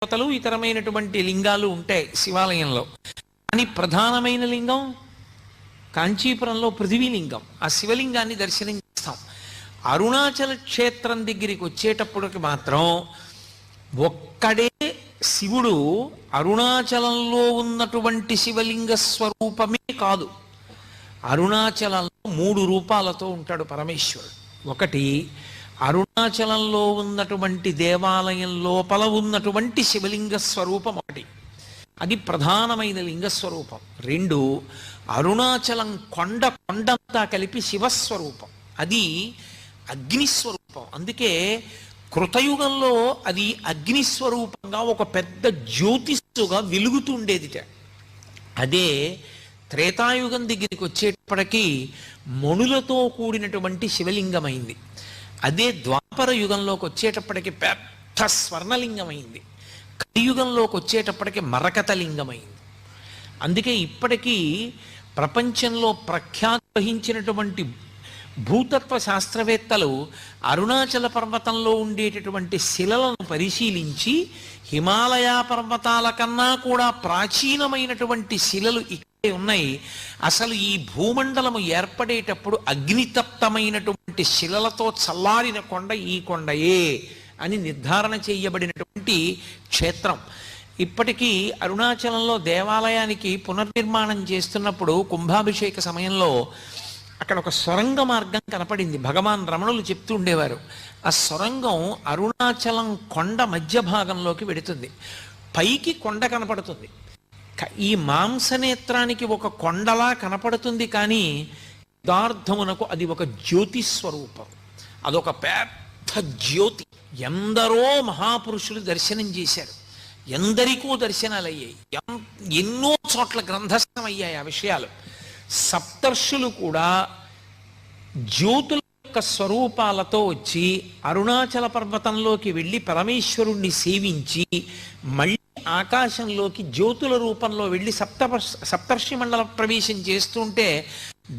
దేవతలు ఇతరమైనటువంటి లింగాలు ఉంటాయి శివాలయంలో. కానీ ప్రధానమైన లింగం కాంచీపురంలో పృథివీలింగం. ఆ శివలింగాన్ని దర్శనం చేస్తాం. అరుణాచల క్షేత్రం దగ్గరికి వచ్చేటప్పటికి మాత్రం ఒక్కడే శివుడు అరుణాచలంలో ఉన్నటువంటి శివలింగ స్వరూపమే కాదు. అరుణాచలంలో 3 రూపాలతో ఉంటాడు పరమేశ్వరుడు. ఒకటి అరుణాచలంలో ఉన్నటువంటి దేవాలయం లోపల ఉన్నటువంటి శివలింగ స్వరూపం ఒకటి, అది ప్రధానమైన లింగ స్వరూపం. 2 అరుణాచలం కొండంతా కలిపి శివస్వరూపం, అది అగ్నిస్వరూపం. అందుకే కృతయుగంలో అది అగ్నిస్వరూపంగా ఒక పెద్ద జ్యోతిస్సుగా వెలుగుతుండేదిట. అదే త్రేతాయుగం దగ్గరికి వచ్చేటప్పటికీ మణులతో కూడినటువంటి శివలింగమైంది. అదే ద్వాపర యుగంలోకి వచ్చేటప్పటికి పెద్ద స్వర్ణలింగమైంది. కలియుగంలోకి వచ్చేటప్పటికి మరకత లింగమైంది. అందుకే ఇప్పటికీ ప్రపంచంలో ప్రఖ్యాతి వహించినటువంటి భూతత్వ శాస్త్రవేత్తలు అరుణాచల పర్వతంలో ఉండేటటువంటి శిలలను పరిశీలించి హిమాలయ పర్వతాల కన్నా కూడా ప్రాచీనమైనటువంటి శిలలు ఇక్కడే ఉన్నాయి, అసలు ఈ భూమండలము ఏర్పడేటప్పుడు అగ్నితప్తమైనటువంటి శిలలతో చల్లారిన కొండ ఈ కొండయే అని నిర్ధారణ చేయబడినటువంటి క్షేత్రం. ఇప్పటికీ అరుణాచలంలో దేవాలయానికి పునర్నిర్మాణం చేస్తున్నప్పుడు కుంభాభిషేక సమయంలో అక్కడ ఒక సొరంగ మార్గం కనపడింది. భగవాన్ రమణులు చెప్తూ ఉండేవారు, ఆ సొరంగం అరుణాచలం కొండ మధ్య భాగంలోకి వెడుతుంది. పైకి కొండ కనపడుతుంది, ఈ మాంసనేత్రానికి ఒక కొండలా కనపడుతుంది, కానీ యథార్థమునకు అది ఒక జ్యోతి స్వరూపం, అదొక పెద్ద జ్యోతి. ఎందరో మహాపురుషులు దర్శనం చేశారు, ఎందరికో దర్శనాలు అయ్యాయి, ఎన్నో చోట్ల గ్రంథస్థం అయ్యాయి ఆ విషయాలు. సప్తర్షులు కూడా జ్యోతుల యొక్క స్వరూపాలతో వచ్చి అరుణాచల పర్వతంలోకి వెళ్ళి పరమేశ్వరుణ్ణి సేవించి మళ్ళీ ఆకాశంలోకి జ్యోతుల రూపంలో వెళ్ళి సప్తర్షి మండల ప్రవేశం చేస్తుంటే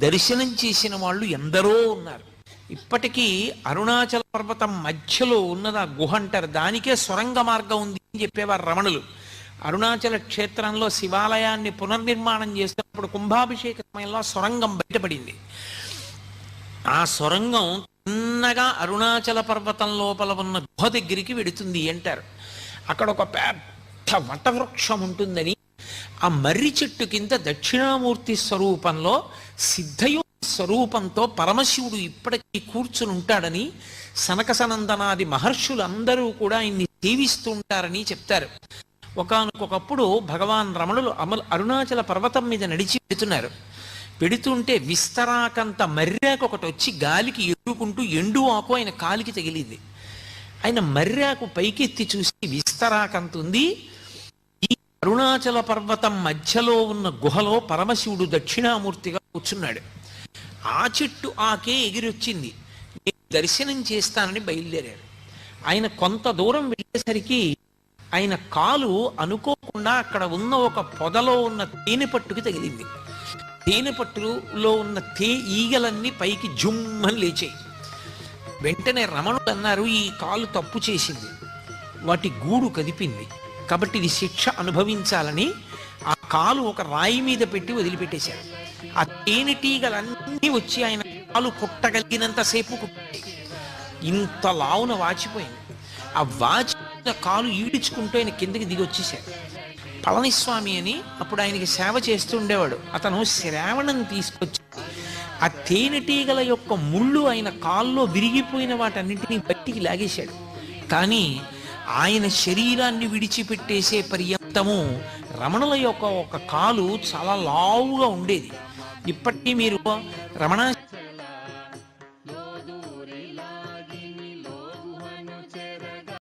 దర్శనం చేసిన వాళ్ళు ఎందరో ఉన్నారు. ఇప్పటికీ అరుణాచల పర్వతం మధ్యలో ఉన్నది ఆ గుహ అంటారు, దానికే సొరంగ మార్గం ఉంది అని చెప్పేవారు రమణులు. అరుణాచల క్షేత్రంలో శివాలయాన్ని పునర్నిర్మాణం చేసినప్పుడు కుంభాభిషేక సమయంలో సొరంగం బయటపడింది. ఆ సొరంగం చిన్నగా అరుణాచల పర్వతం లోపల ఉన్న గుహ దగ్గరికి వెడుతుంది అంటారు. అక్కడ ఒక పెద్ద వటవృక్షం ఉంటుందని, ఆ మర్రి చెట్టు కింద దక్షిణామూర్తి స్వరూపంలో సిద్ధయోగి స్వరూపంతో పరమశివుడు ఇప్పటికీ కూర్చుని ఉంటాడని, సనక సనందనాది మహర్షులందరూ కూడా ఆయన్ని సేవిస్తూ ఉంటారని చెప్తారు. ఒకనకొకప్పుడు భగవాన్ రమణులు అరుణాచల పర్వతం మీద నడిచి పెడుతుంటే విస్తరాకంత మర్రాకు ఒకటి వచ్చి గాలికి ఎగురుకుంటూ ఎండు ఆకు ఆయన కాలికి తగిలింది. ఆయన మర్రాకు పైకెత్తి చూసి విస్తరాకంత ఉంది, ఈ అరుణాచల పర్వతం మధ్యలో ఉన్న గుహలో పరమశివుడు దక్షిణామూర్తిగా కూర్చున్నాడు. ఆ చెట్టు ఆకే ఎగిరొచ్చింది, నేను దర్శనం చేస్తానని బయలుదేరాడు. ఆయన కొంత దూరం వెళ్ళేసరికి ఆయన కాలు అనుకోకుండా అక్కడ ఉన్న ఒక పొదలో ఉన్న తేనె పట్టుకి తగిలింది. తేనె పట్టులో ఉన్న ఈగలన్నీ పైకి జుమ్మని లేచాయి. వెంటనే రమణుడు అన్నారు, ఈ కాలు తప్పు చేసింది, వాటి గూడు కదిపింది, కాబట్టి ఇది శిక్ష అనుభవించాలని ఆ కాలు ఒక రాయి మీద పెట్టి వదిలిపెట్టేశారు. ఆ తేనెటీగలన్నీ వచ్చి ఆయన కాలు కుట్టగలిగినంతసేపు కుట్టాయి. ఇంత లావున వాచిపోయింది. ఆ వాచిన కాలు ఈడ్చుకుంటూ ఆయన కిందకి దిగి వచ్చేసారు. పళనిస్వామి అని అప్పుడు ఆయనకి సేవ చేస్తూ ఉండేవాడు, అతను శ్రావణం తీసుకొచ్చి ఆ తేనెటీగల యొక్క ముళ్ళు ఆయన కాల్లో విరిగిపోయిన వాటన్నింటినీ బట్టికి లాగేశాడు. కానీ ఆయన శరీరాన్ని విడిచిపెట్టేసే పర్యంతము రమణుల యొక్క ఒక కాలు చాలా లావుగా ఉండేది. ఇప్పటికీ మీరు రమణ